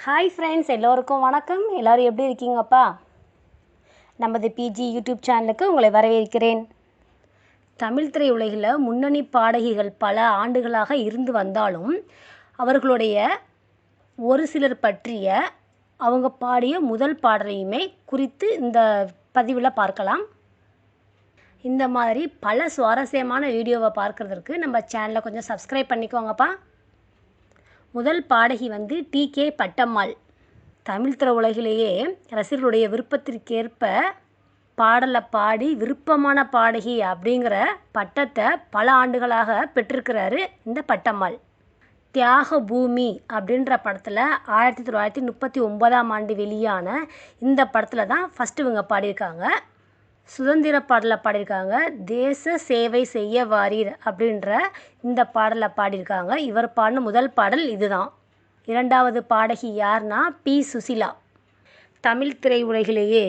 Hi friends, எல்லோருக்கும் வணக்கம். எல்லோரும் எப்படி இருக்கீங்கப்பா? நமது பிஜி யூடியூப் சேனலுக்கு உங்களை வரவேற்கிறேன். தமிழ் திரையுலகில் முன்னணி பாடகிகள் பல ஆண்டுகளாக இருந்து வந்தாலும் அவர்களுடைய ஒரு சிலர் பற்றிய அவங்க பாடிய முதல் பாடலையுமே குறித்து இந்த பதிவில் பார்க்கலாம். இந்த மாதிரி பல சுவாரஸ்யமான வீடியோவை பார்க்குறதுக்கு நம்ம சேனலை கொஞ்சம் சப்ஸ்கிரைப் பண்ணிக்கோங்கப்பா. முதல் பாடகி டி.கே. பட்டம்மாள். தமிழ் திரையுலகிலேயே ரசிகர்களுடைய விருப்பத்திற்கேற்ப பாடலை பாடி விருப்பமான பாடகி அப்படிங்கிற பட்டத்தை பல ஆண்டுகளாக பெற்றிருக்கிறாரு இந்த பட்டம்மாள். தியாக பூமி அப்படின்ற படத்தில் 1939 வெளியான இந்த படத்தில் தான் ஃபஸ்ட்டு இவங்க பாடியிருக்காங்க. சுதந்திர பாடலை பாடியிருக்காங்க. தேச சேவை செய்ய வாரீர் அப்படின்ற இந்த பாடலை பாடியிருக்காங்க. இவர் பாடின முதல் பாடல் இதுதான். இரண்டாவது பாடகி யார்னா பி. சுசீலா. தமிழ் திரையுலகிலேயே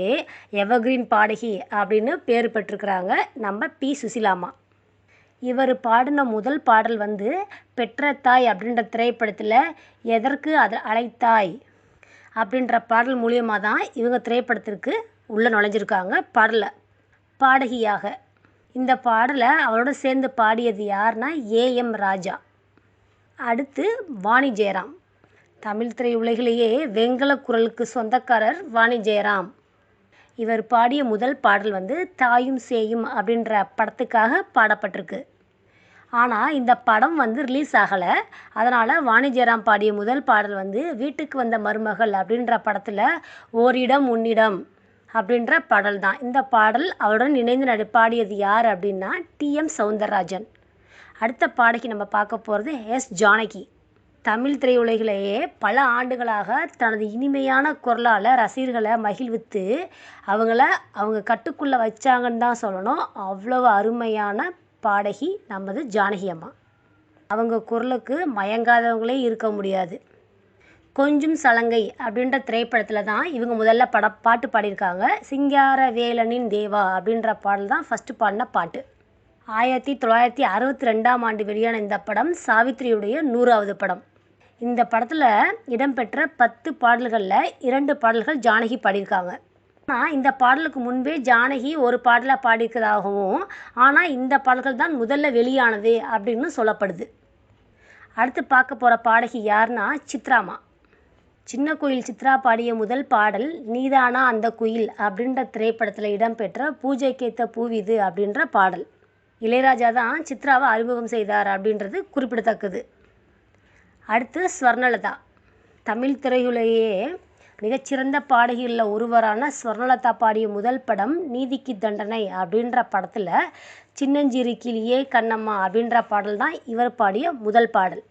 எவர்கிரீன் பாடகி அப்படின்னு பேர் பெற்றிருக்கிறாங்க நம்ம பி. சுசீலாம்மா. இவர் பாடின முதல் பாடல் பெற்ற தாய் அப்படின்ற திரைப்படத்தில் எதற்கு அழைத்தாய் அப்படின்ற பாடல் மூலியமாக தான் இவங்க திரைப்படத்திற்கு உள்ளே நுழைஞ்சிருக்காங்க பாடகியாக. இந்த பாடலை அவரோட சேர்ந்து பாடியது யார்னா ஏ.எம். ராஜா. அடுத்து வாணி ஜெயராம். தமிழ் திரையுலகிலேயே வெண்கல குரலுக்கு சொந்தக்காரர் வாணி ஜெயராம். இவர் பாடிய முதல் பாடல் தாயும் சேயும் அப்படின்ற படத்துக்காக பாடப்பட்டிருக்கு. ஆனால் இந்த படம் ரிலீஸ் ஆகலை. அதனால் வாணி ஜெயராம் பாடிய முதல் பாடல் வீட்டுக்கு வந்த மருமகள் அப்படின்ற படத்தில் ஓரிடம் உன்னிடம் அப்படின்ற பாடல் தான். இந்த பாடல் அவருடன் இணைந்து பாடியது யார் அப்படின்னா டி.எம். சௌந்தரராஜன். அடுத்த பாடகி நம்ம பார்க்க போகிறது எஸ். ஜானகி. தமிழ் திரையுலகிலேயே பல ஆண்டுகளாக தனது இனிமையான குரலால் ரசிகர்களை மகிழ்வித்து அவங்க கட்டுக்குள்ளே வச்சாங்கன்னு தான் சொல்லணும். அவ்வளவு அருமையான பாடகி நமது ஜானகி அம்மா. அவங்க குரலுக்கு மயங்காதவங்களே இருக்க முடியாது. கொஞ்சம் சலங்கை அப்படின்ற திரைப்படத்தில் தான் இவங்க முதல்ல பாட்டு பாடியிருக்காங்க. சிங்கார வேலனின் தேவா அப்படின்ற பாடல் தான் ஃபஸ்ட்டு பாடின பாட்டு. 1962 வெளியான இந்த படம் சாவித்திரியுடைய 100வது படம். இந்த படத்தில் இடம்பெற்ற 10 பாடல்களில் 2 பாடல்கள் ஜானகி பாடியிருக்காங்க. ஆனால் இந்த பாடலுக்கு முன்பே ஜானகி ஒரு பாடலை பாடியிருக்கிறதாகவும் ஆனால் இந்த பாடல்கள் தான் முதல்ல வெளியானது அப்படின்னு சொல்லப்படுது. அடுத்து பார்க்க போகிற பாடகி யார்னா சித்ராமா. சின்ன குயில் சித்ரா பாடிய முதல் பாடல் நீதானா அந்த குயில் அப்படின்ற திரைப்படத்தில் இடம்பெற்ற பூஜைக்கேத்த பூவிது அப்படின்ற பாடல். இளையராஜா தான் சித்ராவை அறிமுகம் செய்தார் அப்படின்றது குறிப்பிடத்தக்கது. அடுத்து ஸ்வர்ணலதா. தமிழ் திரையுலகிலேயே மிகச்சிறந்த பாடகிகளில் ஒருவரான ஸ்வர்ணலதா பாடிய முதல் படம் நீதிக்கு தண்டனை அப்படின்ற படத்தில் சின்னஞ்சிறு கிளியே கண்ணம்மா அப்படின்ற பாடல் தான் இவர் பாடிய முதல் பாடல்.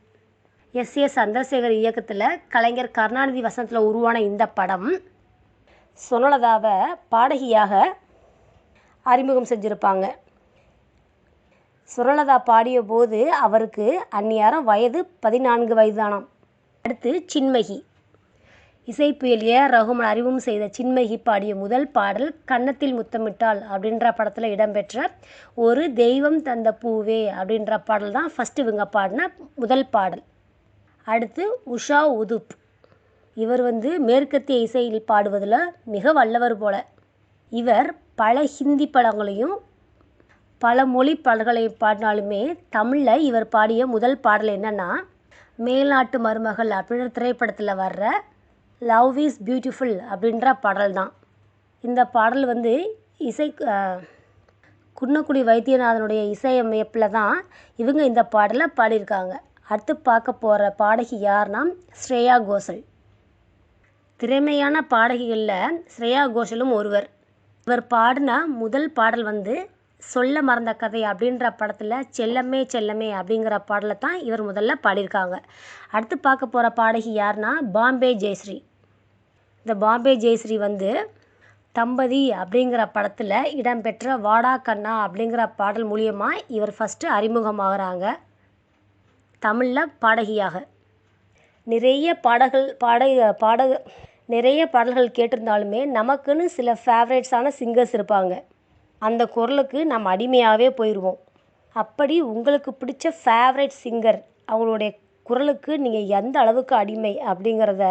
எஸ்.ஏ. சந்திரசேகர் இயக்கத்தில் கலைஞர் கருணாநிதி வசனத்தில் உருவான இந்த படம் ஸ்வர்ணலதாவை பாடகியாக அறிமுகம் செஞ்சுருப்பாங்க. ஸ்வர்ணலதா பாடிய போது அவருக்கு அந்நியாரம் வயது 14 வயதானாம். அடுத்து சின்மகி. இசைப்புயல் ஏ.ஆர். ரகுமான் அறிமுகம் செய்த சின்மகி பாடிய முதல் பாடல் கன்னத்தில் முத்தமிட்டால் அப்படின்ற படத்தில் இடம்பெற்ற ஒரு தெய்வம் தந்த பூவே அப்படின்ற பாடல் தான் ஃபஸ்ட்டு இவங்க பாடின முதல் பாடல். அடுத்து உஷா உதுப். இவர் மேற்கத்திய இசையில் பாடுவதில் மிக வல்லவர் போல. இவர் பல ஹிந்தி படங்களையும் பல மொழி பாடல்களையும் பாடினாலுமே தமிழில் இவர் பாடிய முதல் பாடல் என்னென்னா மேல்நாட்டு மருமகள் அப்படின்ற திரைப்படத்தில் வர்ற லவ் இஸ் பியூட்டிஃபுல் அப்படின்ற பாடல் தான். இந்த பாடல் இசை குன்னக்குடி வைத்தியநாதனுடைய இசையமைப்பில் தான் இவங்க இந்த பாடலை பாடியிருக்காங்க. அடுத்து பார்க்க போகிற பாடகி யார்னா ஸ்ரேயா கோஷல். திறமையான பாடகிகளில் ஸ்ரேயா கோஷலும் ஒருவர். இவர் பாடின முதல் பாடல் சொல்ல மறந்த கதை அப்படின்ற படத்தில் செல்லமே செல்லமே அப்படிங்கிற பாடலை தான் இவர் முதல்ல பாடியிருக்காங்க. அடுத்து பார்க்க போகிற பாடகி யார்னா பாம்பே ஜெயஸ்ரீ. இந்த பாம்பே ஜெயஸ்ரீ தம்பதி அப்படிங்கிற படத்தில் இடம்பெற்ற வாடா கண்ணா அப்படிங்கிற பாடல் மூலியமாக இவர் ஃபஸ்ட்டு அறிமுகமாகறாங்க தமிழில் பாடகியாக. நிறைய பாடல்கள் கேட்டிருந்தாலுமே நமக்குன்னு சில ஃபேவரேட்ஸான சிங்கர்ஸ் இருப்பாங்க. அந்த குரலுக்கு நம்ம அடிமையாகவே போயிடுவோம். அப்படி உங்களுக்கு பிடிச்ச ஃபேவரட் சிங்கர் அவங்களுடைய குரலுக்கு நீங்கள் எந்த அளவுக்கு அடிமை அப்படிங்கிறத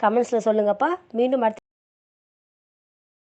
கமெண்ட்ஸில் சொல்லுங்கப்பா. மீண்டும் அடுத்த